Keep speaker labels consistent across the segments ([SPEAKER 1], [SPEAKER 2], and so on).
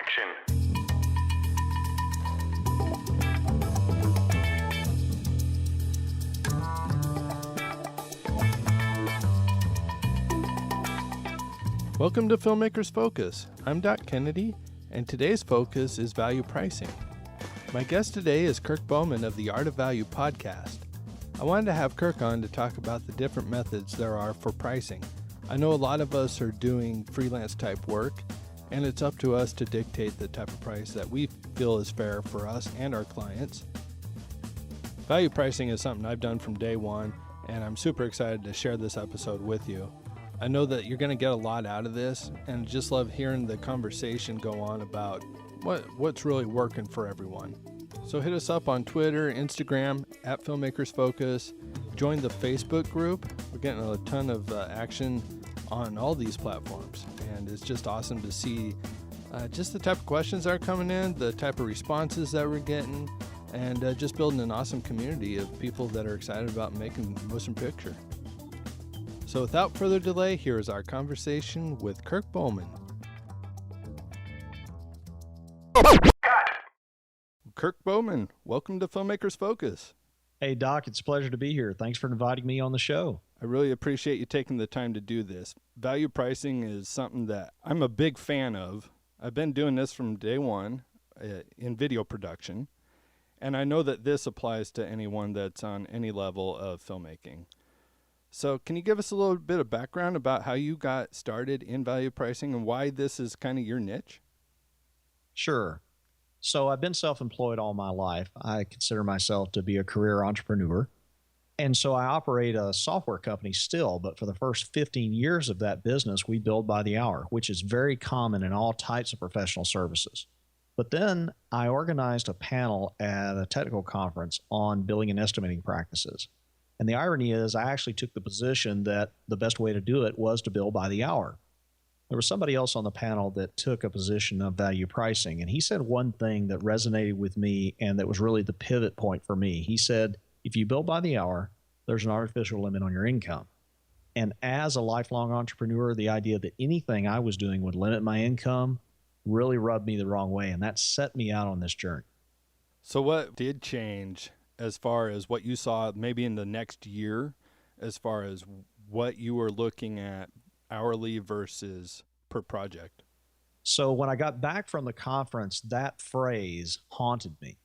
[SPEAKER 1] Action.
[SPEAKER 2] Welcome to Filmmakers Focus. I'm Doc Kennedy, and today's focus is value pricing. My guest today is Kirk Bowman of the Art of Value podcast. I wanted to have Kirk on to talk about the different methods there are for pricing. I know a lot of us are doing freelance type work, and it's up to us to dictate the type of price that we feel is fair for us and our clients. Value pricing is something I've done from day one, and I'm super excited to share this episode with you. I know that you're going to get a lot out of this, and just love hearing the conversation go on about what's really working for everyone. So hit us up on Twitter, Instagram, at Filmmakers Focus. Join the Facebook group. We're getting a ton of action on all these platforms, and it's just awesome to see just the type of questions that are coming in, the type of responses that we're getting, and just building an awesome community of people that are excited about making motion picture. So without further delay, here is our conversation with Kirk Bowman. Kirk Bowman, welcome to Filmmakers Focus.
[SPEAKER 3] Hey, Doc, it's a pleasure to be here. Thanks for inviting me on the show.
[SPEAKER 2] I really appreciate you taking the time to do this. Value pricing is something that I'm a big fan of. I've been doing this from day one in video production, and I know that this applies to anyone that's on any level of filmmaking. So can you give us a little bit of background about how you got started in value pricing and why this is kind of your niche?
[SPEAKER 3] Sure. So I've been self-employed all my life. I consider myself to be a career entrepreneur. And so I operate a software company still, but for the first 15 years of that business, we billed by the hour, which is very common in all types of professional services. But then I organized a panel at a technical conference on billing and estimating practices. And the irony is I actually took the position that the best way to do it was to bill by the hour. There was somebody else on the panel that took a position of value pricing, and he said one thing that resonated with me and that was really the pivot point for me. He said, if you bill by the hour, there's an artificial limit on your income. And as a lifelong entrepreneur, the idea that anything I was doing would limit my income really rubbed me the wrong way, and that set me out on this journey.
[SPEAKER 2] So what did change as far as what you saw maybe in the next year, as far as what you were looking at hourly versus per project?
[SPEAKER 3] So when I got back from the conference, that phrase haunted me,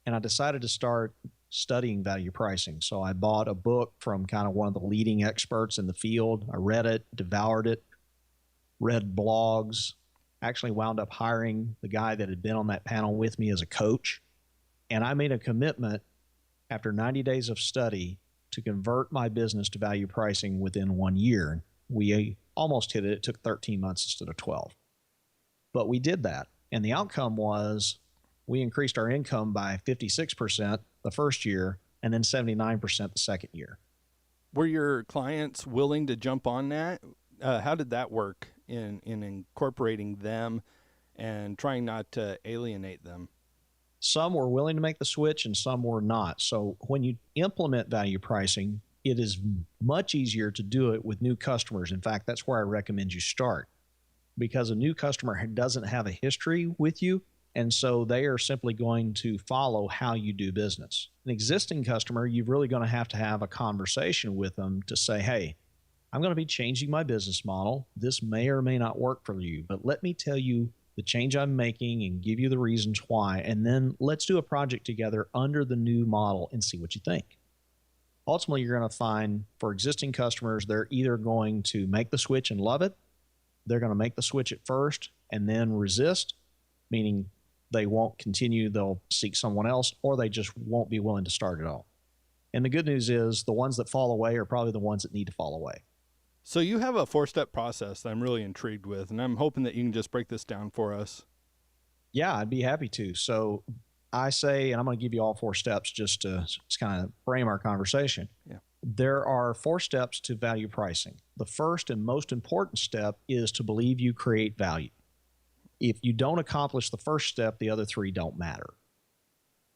[SPEAKER 3] and I decided to start studying value pricing. So I bought a book from kind of one of the leading experts in the field. I read it, devoured it, read blogs, actually wound up hiring the guy that had been on that panel with me as a coach. And I made a commitment after 90 days of study to convert my business to value pricing within 1 year. We almost hit it. It took 13 months instead of 12. But we did that. And the outcome was we increased our income by 56% the first year and then 79% the second year.
[SPEAKER 2] Were your clients willing to jump on that? How did that work in incorporating them and trying not to alienate them?
[SPEAKER 3] Some were willing to make the switch and some were not. So when you implement value pricing, it is much easier to do it with new customers. In fact, that's where I recommend you start, because a new customer doesn't have a history with you, and so they are simply going to follow how you do business. An existing customer, you're really going to have a conversation with them to say, hey, I'm going to be changing my business model. This may or may not work for you, but let me tell you the change I'm making and give you the reasons why, and then let's do a project together under the new model and see what you think. Ultimately, you're going to find for existing customers, they're either going to make the switch and love it, they're going to make the switch at first and then resist, meaning they won't continue, they'll seek someone else, or they just won't be willing to start at all. And the good news is the ones that fall away are probably the ones that need to fall away.
[SPEAKER 2] So you have a 4-step process that I'm really intrigued with, and I'm hoping that you can just break this down for us.
[SPEAKER 3] Yeah, I'd be happy to. So I say, and I'm going to give you all 4 steps just to kind of frame our conversation.
[SPEAKER 2] Yeah.
[SPEAKER 3] There are 4 steps to value pricing. The first and most important step is to believe you create value. If you don't accomplish the first step, the other 3 don't matter.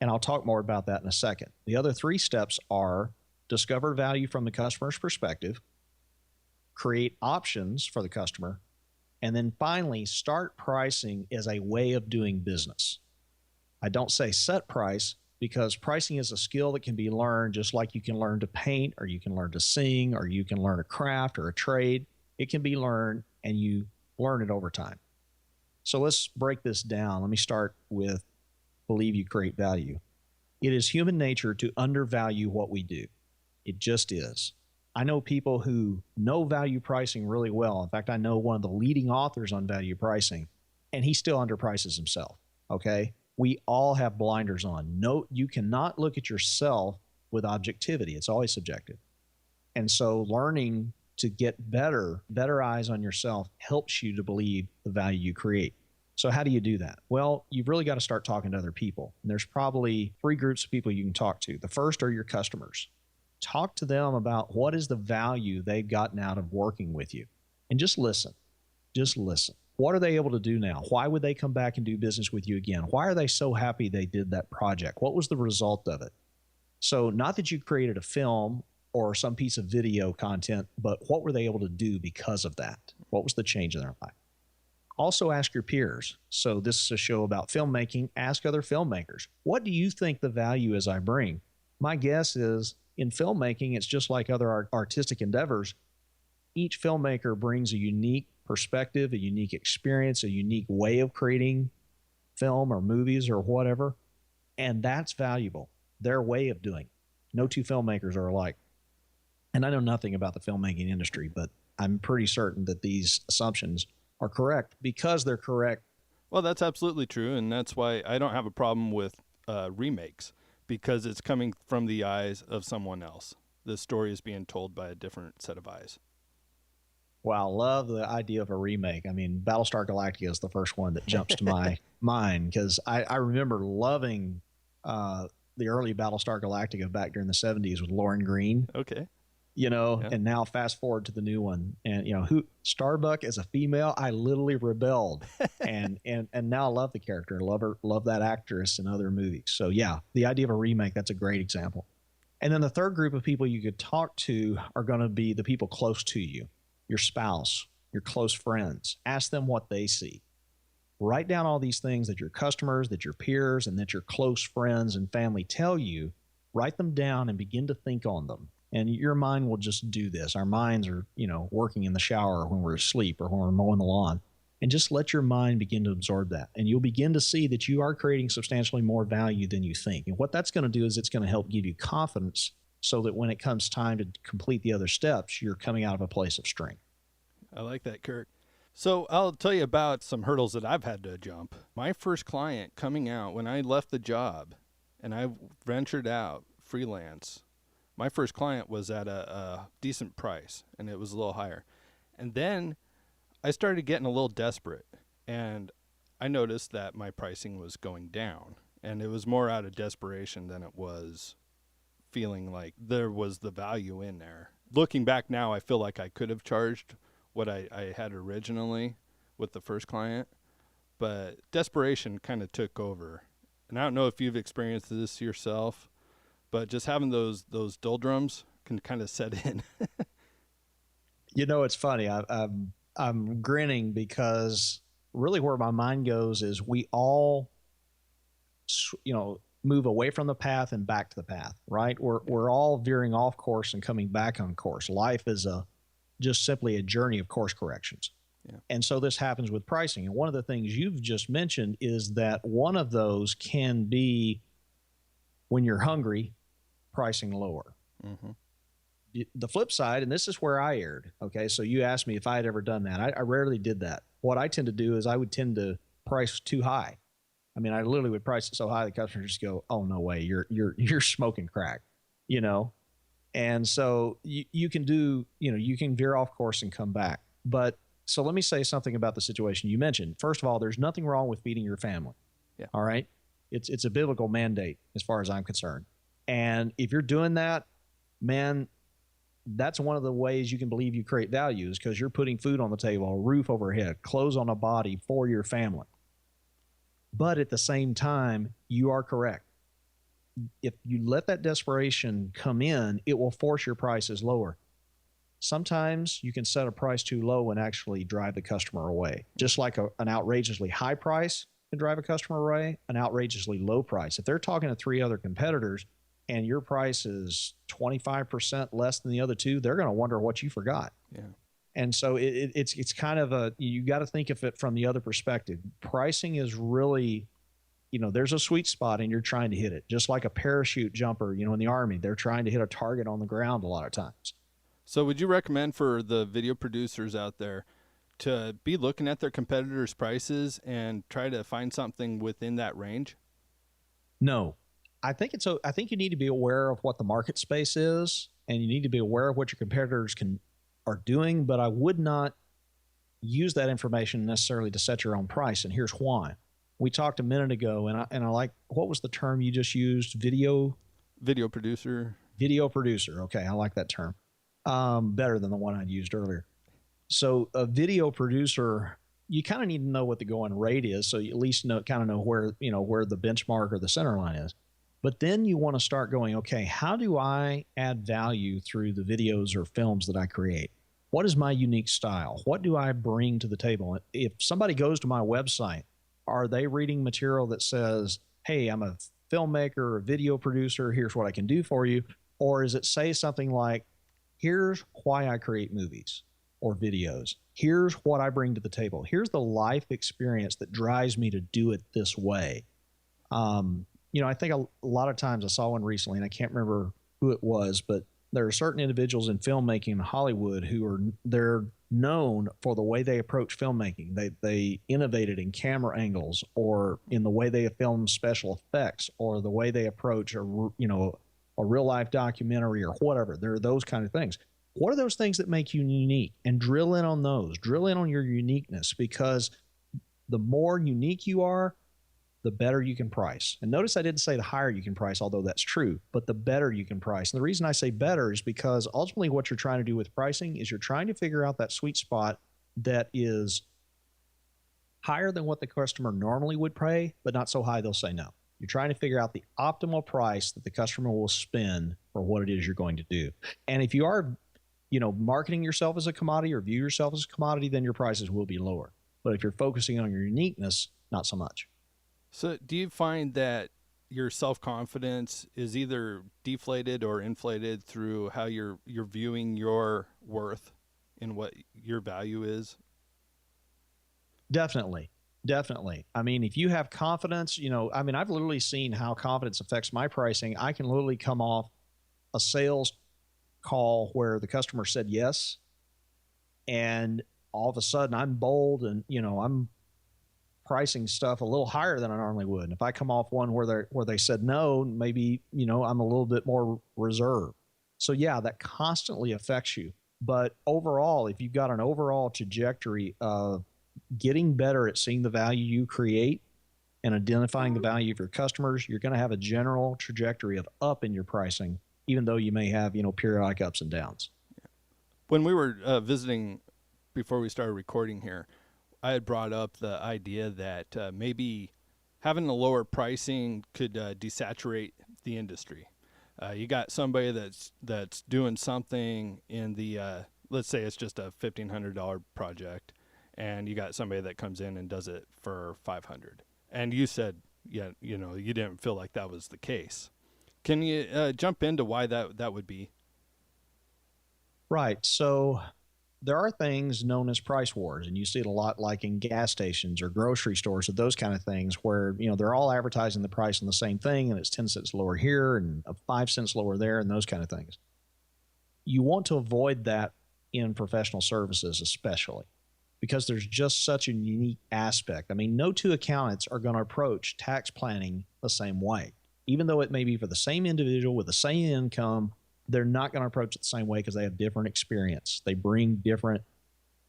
[SPEAKER 3] And I'll talk more about that in a second. The other 3 steps are discover value from the customer's perspective, create options for the customer, And then finally, start pricing as a way of doing business. I don't say set price, because pricing is a skill that can be learned just like you can learn to paint, or you can learn to sing, or you can learn a craft or a trade. It can be learned, and you learn it over time. So let's break this down. Let me start with believe you create value. It is human nature to undervalue what we do. It just is. I know people who know value pricing really well. In fact, I know one of the leading authors on value pricing, and he still underprices himself. Okay? We all have blinders on. No, you cannot look at yourself with objectivity. It's always subjective. And so learning to get better eyes on yourself helps you to believe the value you create. So how do you do that? Well, you've really got to start talking to other people. And there's probably 3 groups of people you can talk to. The first are your customers. Talk to them about what is the value they've gotten out of working with you. And just listen. Just listen. What are they able to do now? Why would they come back and do business with you again? Why are they so happy they did that project? What was the result of it? So not that you created a film or some piece of video content, but what were they able to do because of that? What was the change in their life? Also ask your peers. So this is a show about filmmaking. Ask other filmmakers. What do you think the value is I bring? My guess is in filmmaking, it's just like other artistic endeavors. Each filmmaker brings a unique perspective, a unique experience, a unique way of creating film or movies or whatever. And that's valuable. Their way of doing it. No 2 filmmakers are alike. And I know nothing about the filmmaking industry, but I'm pretty certain that these assumptions are correct because they're correct.
[SPEAKER 2] Well, that's absolutely true. And that's why I don't have a problem with remakes, because it's coming from the eyes of someone else. The story is being told by a different set of eyes.
[SPEAKER 3] Wow, I love the idea of a remake. I mean, Battlestar Galactica is the first one that jumps to my mind, because I remember loving the early Battlestar Galactica back during the 70s with Lauren Green.
[SPEAKER 2] Okay.
[SPEAKER 3] Yeah. And now fast forward to the new one, and Starbuck as a female, I literally rebelled, and now I love the character, love that actress in other movies. So yeah, the idea of a remake, that's a great example. And then the third group of people you could talk to are going to be the people close to you, your spouse, your close friends. Ask them what they see. Write down all these things that your customers, that your peers, and that your close friends and family tell you. Write them down and begin to think on them. And your mind will just do this. Our minds are, working in the shower when we're asleep or when we're mowing the lawn. And just let your mind begin to absorb that. And you'll begin to see that you are creating substantially more value than you think. And what that's going to do is it's going to help give you confidence so that when it comes time to complete the other steps, you're coming out of a place of strength.
[SPEAKER 2] I like that, Kirk. So I'll tell you about some hurdles that I've had to jump. My first client coming out when I left the job and I ventured out freelance, my first client was at a decent price, and it was a little higher. And then I started getting a little desperate, and I noticed that my pricing was going down, and it was more out of desperation than it was feeling like there was the value in there. Looking back now, I feel like I could have charged what I had originally with the first client, but desperation kind of took over. And I don't know if you've experienced this yourself, but just having those doldrums can kind of set in.
[SPEAKER 3] It's funny. I'm grinning because really where my mind goes is we all, move away from the path and back to the path, right? We're all veering off course and coming back on course. Life is just simply a journey of course corrections.
[SPEAKER 2] Yeah.
[SPEAKER 3] And so this happens with pricing. And one of the things you've just mentioned is that one of those can be when you're hungry, pricing lower.
[SPEAKER 2] Mm-hmm.
[SPEAKER 3] The flip side, and this is where I erred. Okay. So you asked me if I had ever done that. I rarely did that. What I tend to do is I would tend to price too high. I mean, I literally would price it so high the customer just go, "Oh, no way. You're smoking crack," And so you can do, you can veer off course and come back. But so let me say something about the situation you mentioned. First of all, there's nothing wrong with feeding your family.
[SPEAKER 2] Yeah.
[SPEAKER 3] All right. It's a biblical mandate as far as I'm concerned. And if you're doing that, man, that's one of the ways you can believe you create value is because you're putting food on the table, a roof overhead, clothes on a body for your family. But at the same time, you are correct. If you let that desperation come in, it will force your prices lower. Sometimes you can set a price too low and actually drive the customer away. Just like an outrageously high price can drive a customer away, an outrageously low price. If they're talking to 3 other competitors and your price is 25% less than the other 2, they're going to wonder what you forgot.
[SPEAKER 2] Yeah.
[SPEAKER 3] And so it's kind of you got to think of it from the other perspective. Pricing is really, there's a sweet spot and you're trying to hit it. Just like a parachute jumper, in the Army, they're trying to hit a target on the ground a lot of times.
[SPEAKER 2] So would you recommend for the video producers out there to be looking at their competitors' prices and try to find something within that range?
[SPEAKER 3] No. I think you need to be aware of what the market space is, and you need to be aware of what your competitors are doing, but I would not use that information necessarily to set your own price, and here's why. We talked a minute ago, and I like, what was the term you just used? Video
[SPEAKER 2] producer.
[SPEAKER 3] Video producer. Okay, I like that term. Better than the one I'd used earlier. So a video producer, you kind of need to know what the going rate is, so you at least know where the benchmark or the center line is. But then you want to start going, okay, how do I add value through the videos or films that I create? What is my unique style? What do I bring to the table? If somebody goes to my website, are they reading material that says, hey, I'm a filmmaker or a video producer, here's what I can do for you? Or is it say something like, here's why I create movies or videos. Here's what I bring to the table. Here's the life experience that drives me to do it this way. I think a lot of times, I saw one recently, and I can't remember who it was, but there are certain individuals in filmmaking in Hollywood they're known for the way they approach filmmaking. They innovated in camera angles, or in the way they film special effects, or the way they approach a real life documentary or whatever. There are those kind of things. What are those things that make you unique? And drill in on those. Drill in on your uniqueness, because the more unique you are, the better you can price. And notice I didn't say the higher you can price, although that's true, but the better you can price. And the reason I say better is because ultimately what you're trying to do with pricing is you're trying to figure out that sweet spot that is higher than what the customer normally would pay, but not so high they'll say no. You're trying to figure out the optimal price that the customer will spend for what it is you're going to do. And if you are, marketing yourself as a commodity or view yourself as a commodity, then your prices will be lower. But if you're focusing on your uniqueness, not so much.
[SPEAKER 2] So do you find that your self-confidence is either deflated or inflated through how you're viewing your worth and what your value is?
[SPEAKER 3] Definitely. I mean, if you have confidence, I've literally seen how confidence affects my pricing. I can literally come off a sales call where the customer said yes, and all of a sudden I'm bold and, I'm pricing stuff a little higher than I normally would. And if I come off one where they said no, maybe, I'm a little bit more reserved. So yeah, that constantly affects you. But overall, if you've got an overall trajectory of getting better at seeing the value you create and identifying the value of your customers, you're going to have a general trajectory of up in your pricing, even though you may have, periodic ups and downs.
[SPEAKER 2] When we were visiting before we started recording here, I had brought up the idea that maybe having a lower pricing could desaturate the industry. You got somebody that's doing something in the, let's say it's just a $1,500 project, and you got somebody that comes in and does it for $500. And you said, yeah, you didn't feel like that was the case. Can you jump into why that would be?
[SPEAKER 3] Right. So there are things known as price wars, and you see it a lot like in gas stations or grocery stores or those kind of things where, they're all advertising the price on the same thing, and it's 10 cents lower here and 5 cents lower there and those kind of things. You want to avoid that in professional services, especially because there's just such a unique aspect. I mean, no two accountants are going to approach tax planning the same way. Even though it may be for the same individual with the same income, they're not going to approach it the same way because they have different experience. They bring different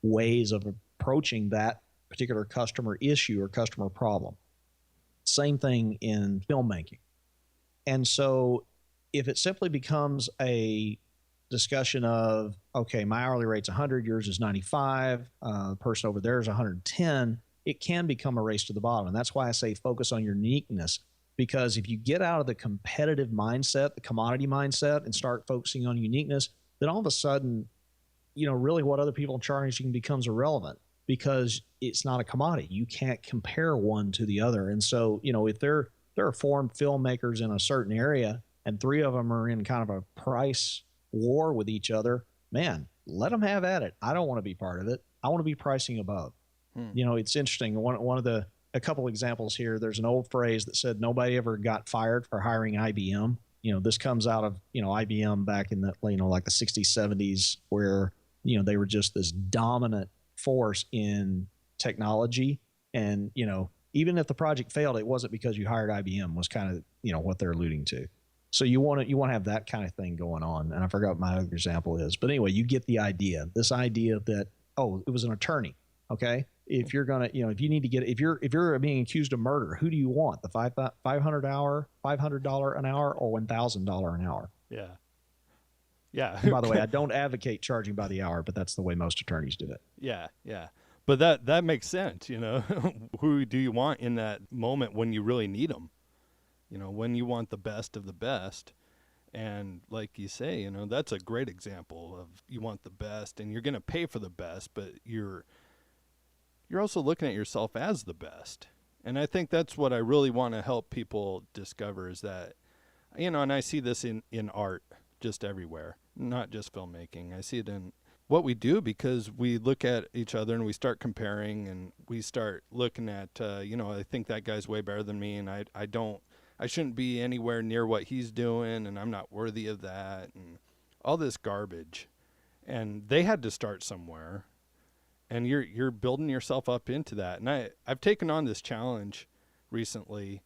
[SPEAKER 3] ways of approaching that particular customer issue or customer problem. Same thing in filmmaking. And so if it simply becomes a discussion of, okay, my hourly rate's 100, yours is 95, the person over there is 110, it can become a race to the bottom. And that's why I say focus on your uniqueness. Because if you get out of the competitive mindset, the commodity mindset, and start focusing on uniqueness, then all of a sudden really what other people are charging becomes irrelevant because it's not a commodity. You can't compare one to the other. And so, if there are four filmmakers in a certain area and three of them are in kind of a price war with each other, man, let them have at it. I don't want to be part of it. I want to be pricing above. It's interesting. A couple examples here. There's an old phrase that said nobody ever got fired for hiring IBM. This comes out of, IBM back in the, like the 60s, 70s, where, they were just this dominant force in technology. And, even if the project failed, it wasn't because you hired IBM, was kind of, what they're alluding to. So you want to have that kind of thing going on. And I forgot what my other example is. But anyway, you get the idea. This idea that, it was an attorney. Okay. If you're going to, if you need to get, if you're being accused of murder, who do you want? The $500 an hour or $1,000 an hour?
[SPEAKER 2] Yeah. Yeah.
[SPEAKER 3] And by the way, I don't advocate charging by the hour, but that's the way most attorneys do it.
[SPEAKER 2] Yeah. Yeah. But that makes sense. Who do you want in that moment when you really need them? When you want the best of the best. And like you say, that's a great example of you want the best and you're going to pay for the best, but you're also looking at yourself as the best. And I think that's what I really want to help people discover is that, and I see this in art just everywhere, not just filmmaking. I see it in what we do because we look at each other and we start comparing and we start looking at, I think that guy's way better than me and I shouldn't be anywhere near what he's doing and I'm not worthy of that and all this garbage. And they had to start somewhere. And you're building yourself up into that. And I've taken on this challenge recently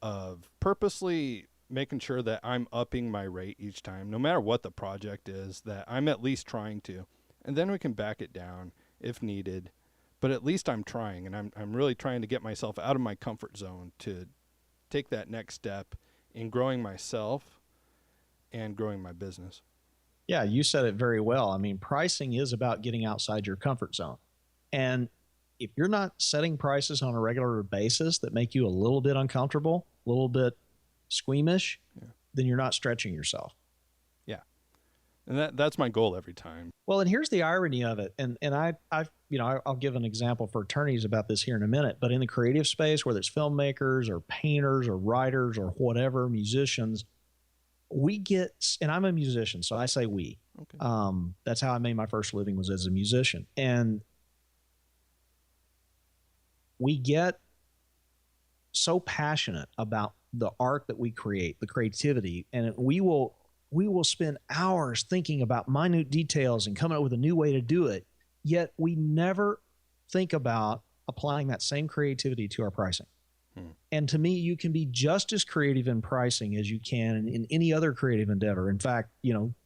[SPEAKER 2] of purposely making sure that I'm upping my rate each time, no matter what the project is, that I'm at least trying to. And then we can back it down if needed. But at least I'm trying, and I'm really trying to get myself out of my comfort zone to take that next step in growing myself and growing my business.
[SPEAKER 3] Yeah, you said it very well. I mean, pricing is about getting outside your comfort zone. And if you're not setting prices on a regular basis that make you a little bit uncomfortable, a little bit squeamish, then you're not stretching yourself.
[SPEAKER 2] Yeah. And that's my goal every time.
[SPEAKER 3] Well, and here's the irony of it. And I'll give an example for attorneys about this here in a minute, but in the creative space, whether it's filmmakers or painters or writers or whatever, musicians, we get, and I'm a musician, so I say we. Okay. That's how I made my first living, was as a musician. And we get so passionate about the art that we create, the creativity, and we will spend hours thinking about minute details and coming up with a new way to do it. Yet we never think about applying that same creativity to our pricing. And to me, you can be just as creative in pricing as you can in any other creative endeavor. In fact,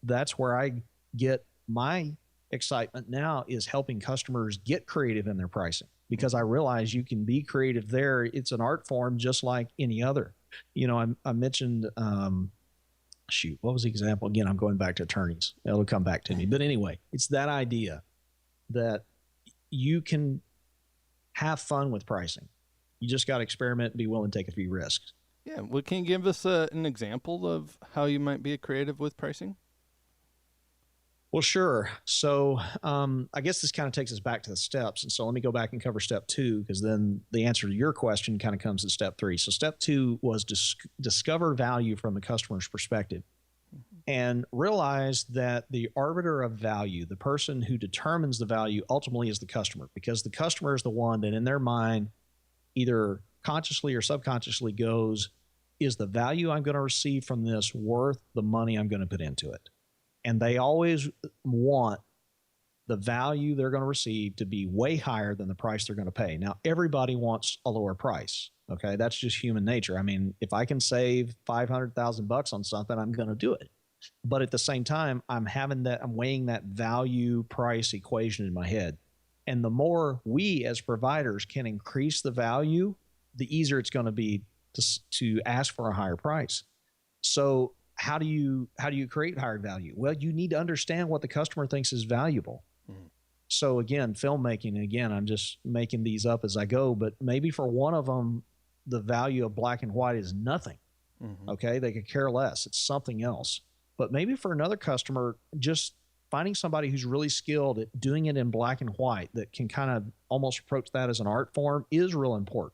[SPEAKER 3] that's where I get my excitement now, is helping customers get creative in their pricing, because I realize you can be creative there. It's an art form just like any other. I mentioned, what was the example? Again, I'm going back to attorneys. It'll come back to me. But anyway, it's that idea that you can have fun with pricing. You just got to experiment and be willing to take a few risks.
[SPEAKER 2] Yeah. Well, can you give us an example of how you might be a creative with pricing?
[SPEAKER 3] Well, sure. So I guess this kind of takes us back to the steps. And so let me go back and cover step 2, because then the answer to your question kind of comes in step 3. So step 2 was discover value from the customer's perspective, and realize that the arbiter of value, the person who determines the value, ultimately is the customer, because the customer is the one that in their mind, either consciously or subconsciously, goes, is the value I'm going to receive from this worth the money I'm going to put into it? And they always want the value they're going to receive to be way higher than the price they're going to pay. Now, everybody wants a lower price. Okay. That's just human nature. I mean, if I can save $500,000 on something, I'm going to do it. But at the same time, I'm weighing that value price equation in my head. And the more we as providers can increase the value, the easier it's going to be to ask for a higher price. So how do you create higher value? Well, you need to understand what the customer thinks is valuable. Mm-hmm. So again, filmmaking, I'm just making these up as I go, but maybe for one of them, the value of black and white is nothing. Mm-hmm. Okay. They could care less. It's something else. But maybe for another customer, just finding somebody who's really skilled at doing it in black and white that can kind of almost approach that as an art form is real important.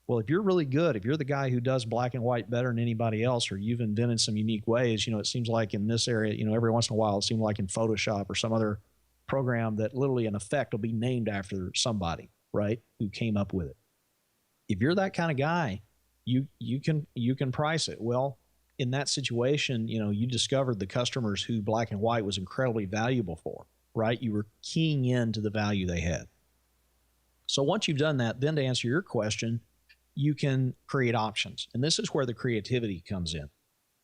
[SPEAKER 3] Well, if you're really good, if you're the guy who does black and white better than anybody else, or you've invented some unique ways, it seems like in this area, every once in a while, it seems like in Photoshop or some other program that literally an effect will be named after somebody, right, who came up with it. If you're that kind of guy, you can price it. Well, in that situation, you discovered the customers who black and white was incredibly valuable for, right? You were keying into the value they had. So once you've done that, then to answer your question, you can create options. And this is where the creativity comes in.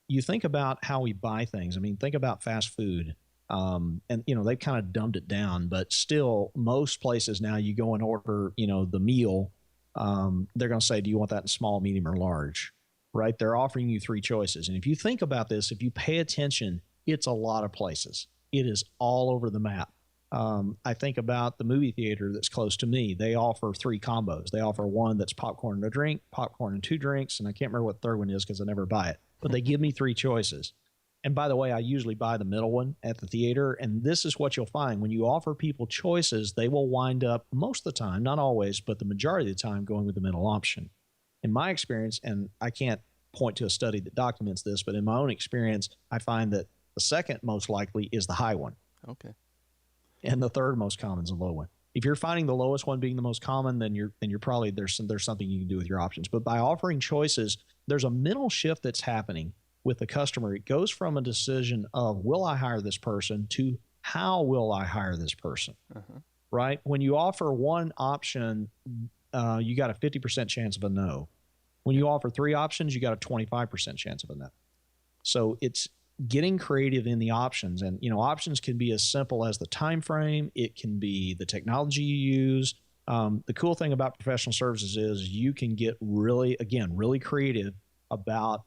[SPEAKER 3] You think about how we buy things. I mean, think about fast food. And, they've kind of dumbed it down, but still most places now you go and order, the meal. They're going to say, do you want that in small, medium, or large? Right? They're offering you 3 choices. And if you think about this, if you pay attention, it's a lot of places. It is all over the map. I think about the movie theater that's close to me. They offer 3 combos. They offer one that's popcorn and a drink, popcorn and 2 drinks, and I can't remember what the third one is because I never buy it. But they give me 3 choices. And by the way, I usually buy the middle one at the theater. And this is what you'll find. When you offer people choices, they will wind up most of the time, not always, but the majority of the time going with the middle option. In my experience, and I can't point to a study that documents this, but in my own experience, I find that the second most likely is the high one.
[SPEAKER 2] Okay.
[SPEAKER 3] And the third most common is the low one. If you're finding the lowest one being the most common, then you're probably there's something you can do with your options. But by offering choices, there's a mental shift that's happening with the customer. It goes from a decision of will I hire this person to how will I hire this person, right? When you offer one option, you got a 50% chance of a no. When you offer 3 options, you got a 25% chance of a no. So it's getting creative in the options. And, options can be as simple as the time frame. It can be the technology you use. The cool thing about professional services is you can get really creative about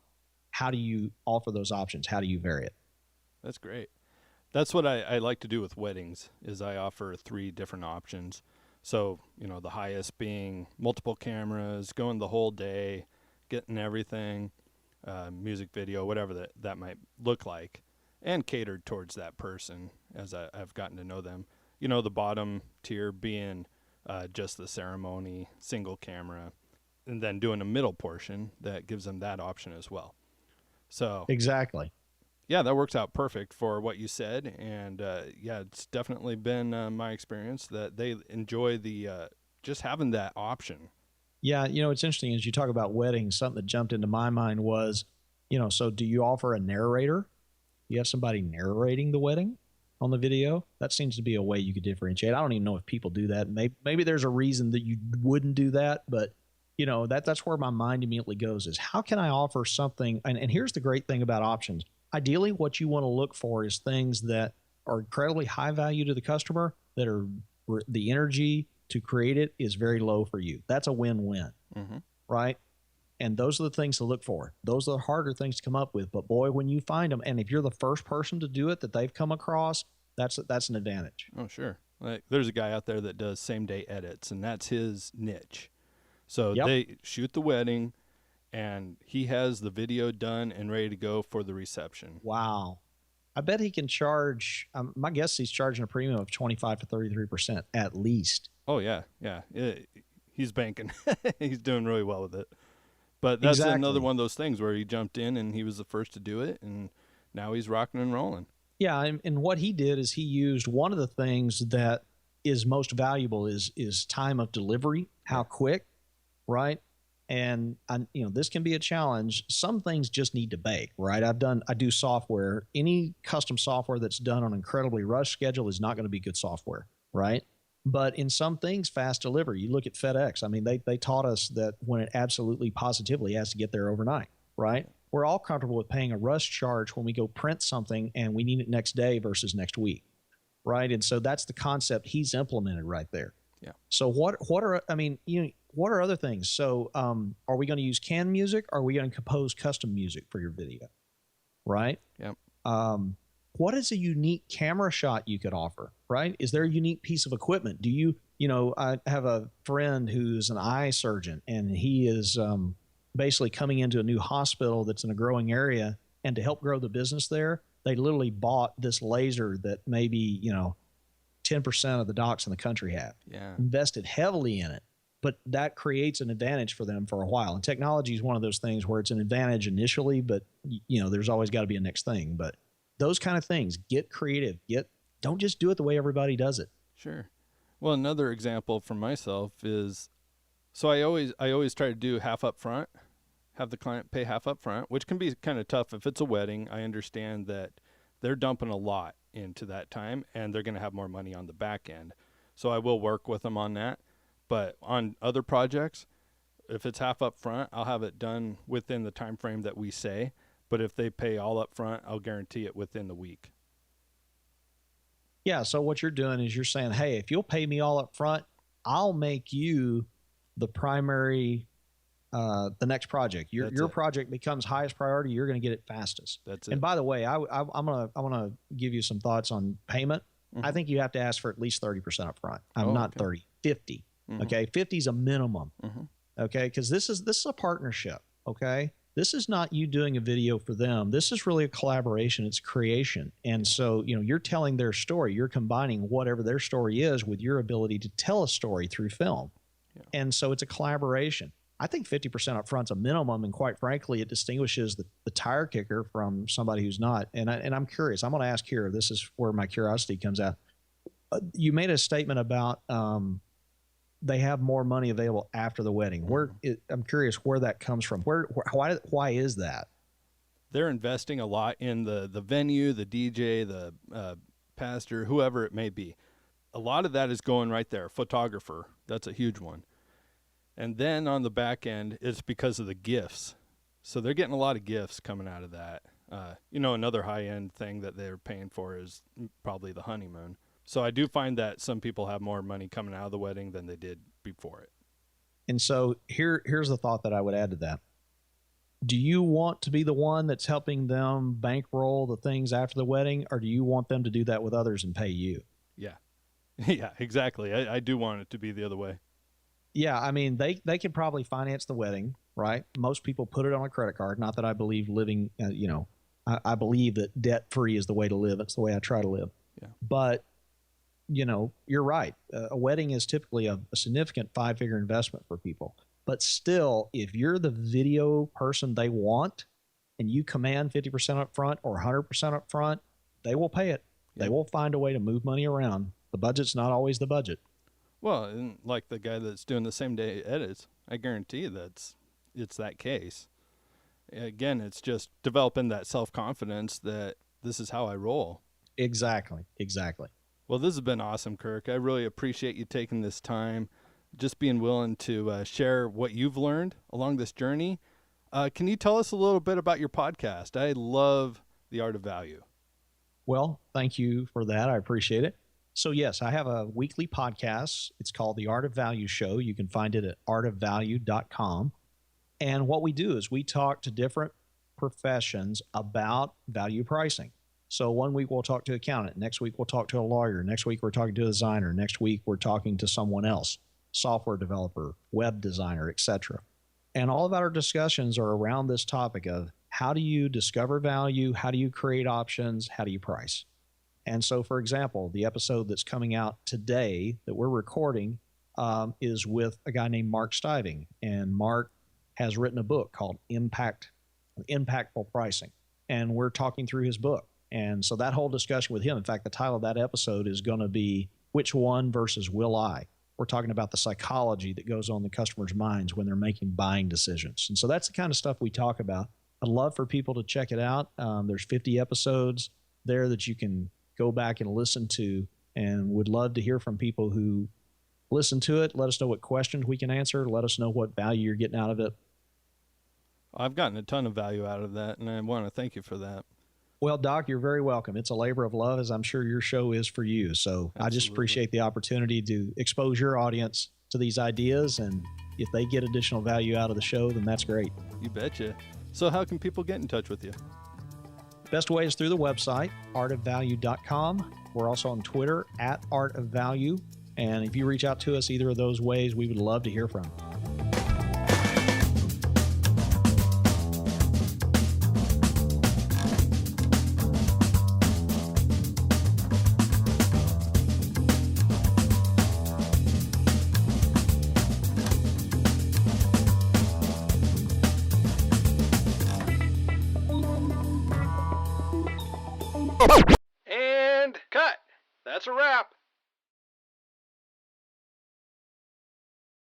[SPEAKER 3] how do you offer those options? How do you vary it?
[SPEAKER 2] That's great. That's what I like to do with weddings is I offer 3 different options. So, the highest being multiple cameras, going the whole day, getting everything, music video, whatever that might look like, and catered towards that person as I've gotten to know them. The bottom tier being just the ceremony, single camera, and then doing a middle portion that gives them that option as well. So
[SPEAKER 3] exactly.
[SPEAKER 2] Yeah, that works out perfect for what you said. And it's definitely been my experience that they enjoy the just having that option.
[SPEAKER 3] Yeah, it's interesting as you talk about weddings, something that jumped into my mind was, so do you offer a narrator? You have somebody narrating the wedding on the video? That seems to be a way you could differentiate. I don't even know if people do that. Maybe there's a reason that you wouldn't do that, but that's where my mind immediately goes is how can I offer something? And here's the great thing about options. Ideally, what you want to look for is things that are incredibly high value to the customer, that are the energy to create it is very low for you. That's a win-win, right? And those are the things to look for. Those are the harder things to come up with. But boy, when you find them, and if you're the first person to do it that they've come across, that's an advantage.
[SPEAKER 2] Oh, sure. Like there's a guy out there that does same-day edits, and that's his niche. So they shoot the wedding, and he has the video done and ready to go for the reception.
[SPEAKER 3] Wow. I bet he can charge, my guess he's charging a premium of 25 to 33% at least.
[SPEAKER 2] Oh, yeah. He's banking. He's doing really well with it. But that's another one of those things where he jumped in and he was the first to do it, and now he's rocking and rolling.
[SPEAKER 3] Yeah, and what he did is he used one of the things that is most valuable is time of delivery, how quick, right? And this can be a challenge. Some things just need to bake, right? I do software. Any custom software that's done on an incredibly rushed schedule is not going to be good software, right? But in some things, fast delivery. You look at FedEx. I mean, they taught us that when it absolutely positively has to get there overnight, right? We're all comfortable with paying a rush charge when we go print something and we need it next day versus next week, right? And so that's the concept he's implemented right there.
[SPEAKER 2] Yeah.
[SPEAKER 3] So what are other things? So are we going to use canned music? Or are we going to compose custom music for your video, right?
[SPEAKER 2] Yeah.
[SPEAKER 3] What is a unique camera shot you could offer, right? Is there a unique piece of equipment? Do I have a friend who's an eye surgeon, and he is basically coming into a new hospital that's in a growing area, and to help grow the business there, They literally bought this laser that maybe, 10% of the docks in the country have.
[SPEAKER 2] Yeah.
[SPEAKER 3] Invested heavily in it. But that creates an advantage for them for a while. And technology is one of those things where it's an advantage initially, but there's always got to be a next thing. But those kind of things, get creative. Don't just do it the way everybody does it.
[SPEAKER 2] Sure. Well, another example from myself is, so I always try to do half up front, have the client pay half up front, which can be kind of tough if it's a wedding. I understand that they're dumping a lot into that time and they're going to have more money on the back end. So I will work with them on that. But on other projects, if it's half up front, I'll have it done within the time frame that we say. But if they pay all up front, I'll guarantee it within the week.
[SPEAKER 3] Yeah, so what you're doing is you're saying, hey, if you'll pay me all up front, I'll make you the primary, the next project. Your project becomes highest priority. You're going to get it fastest.
[SPEAKER 2] That's it.
[SPEAKER 3] And by the way, I'm gonna give you some thoughts on payment. Mm-hmm. I think you have to ask for at least 30% up front. Not 30, 50. Mm-hmm. Okay, 50 is a minimum. Mm-hmm. Okay, because this is a partnership. Okay, this is not you doing a video for them. This is really a collaboration. It's creation. And so, you're telling their story. You're combining whatever their story is with your ability to tell a story through film. Yeah. And so it's a collaboration. I think 50% up front is a minimum. And quite frankly, it distinguishes the tire kicker from somebody who's not. And I'm curious. I'm going to ask here. This is where my curiosity comes out. You made a statement about they have more money available after the wedding. I'm curious where that comes from. Why is that?
[SPEAKER 2] They're investing a lot in the venue, the DJ, the pastor, whoever it may be. A lot of that is going right there. Photographer, that's a huge one. And then on the back end, it's because of the gifts. So they're getting a lot of gifts coming out of that. Another high-end thing that they're paying for is probably the honeymoon. So I do find that some people have more money coming out of the wedding than they did before it.
[SPEAKER 3] And so here's the thought that I would add to that. Do you want to be the one that's helping them bankroll the things after the wedding, or do you want them to do that with others and pay you?
[SPEAKER 2] Yeah. Yeah, exactly. I do want it to be the other way.
[SPEAKER 3] Yeah, I mean, they can probably finance the wedding, right? Most people put it on a credit card. Not that I believe living, I believe that debt-free is the way to live. It's the way I try to live.
[SPEAKER 2] Yeah.
[SPEAKER 3] But you're right. A wedding is typically a significant 5-figure investment for people. But still, if you're the video person they want and you command 50% up front or 100% up front, they will pay it. Yep. They will find a way to move money around. The budget's not always the budget.
[SPEAKER 2] Well, and like the guy that's doing the same day edits, I guarantee it's that case. Again, it's just developing that self-confidence that this is how I roll.
[SPEAKER 3] Exactly.
[SPEAKER 2] Well, this has been awesome, Kirk. I really appreciate you taking this time, just being willing to share what you've learned along this journey. Can you tell us a little bit about your podcast? I love The Art of Value.
[SPEAKER 3] Well, thank you for that. I appreciate it. So, yes, I have a weekly podcast. It's called The Art of Value Show. You can find it at artofvalue.com. And what we do is we talk to different professions about value pricing. So one week we'll talk to an accountant. Next week we'll talk to a lawyer. Next week we're talking to a designer. Next week we're talking to someone else, software developer, web designer, etc. And all of our discussions are around this topic of how do you discover value? How do you create options? How do you price? And so, for example, the episode that's coming out today that we're recording is with a guy named Mark Stiving. And Mark has written a book called Impactful Pricing. And we're talking through his book. And so that whole discussion with him, in fact, the title of that episode is going to be Which One versus Will I? We're talking about the psychology that goes on in the customer's minds when they're making buying decisions. And so that's the kind of stuff we talk about. I'd love for people to check it out. There's 50 episodes there that you can go back and listen to, and would love to hear from people who listen to it. Let us know what questions we can answer. Let us know what value you're getting out of it.
[SPEAKER 2] I've gotten a ton of value out of that, and I want to thank you for that.
[SPEAKER 3] Well, Doc, you're very welcome. It's a labor of love, as I'm sure your show is for you. So absolutely. I just appreciate the opportunity to expose your audience to these ideas. And if they get additional value out of the show, then that's great.
[SPEAKER 2] You betcha. So how can people get in touch with you?
[SPEAKER 3] Best way is through the website, artofvalue.com. We're also on Twitter at artofvalue. And if you reach out to us either of those ways, we would love to hear from you.
[SPEAKER 2] And cut. That's a wrap.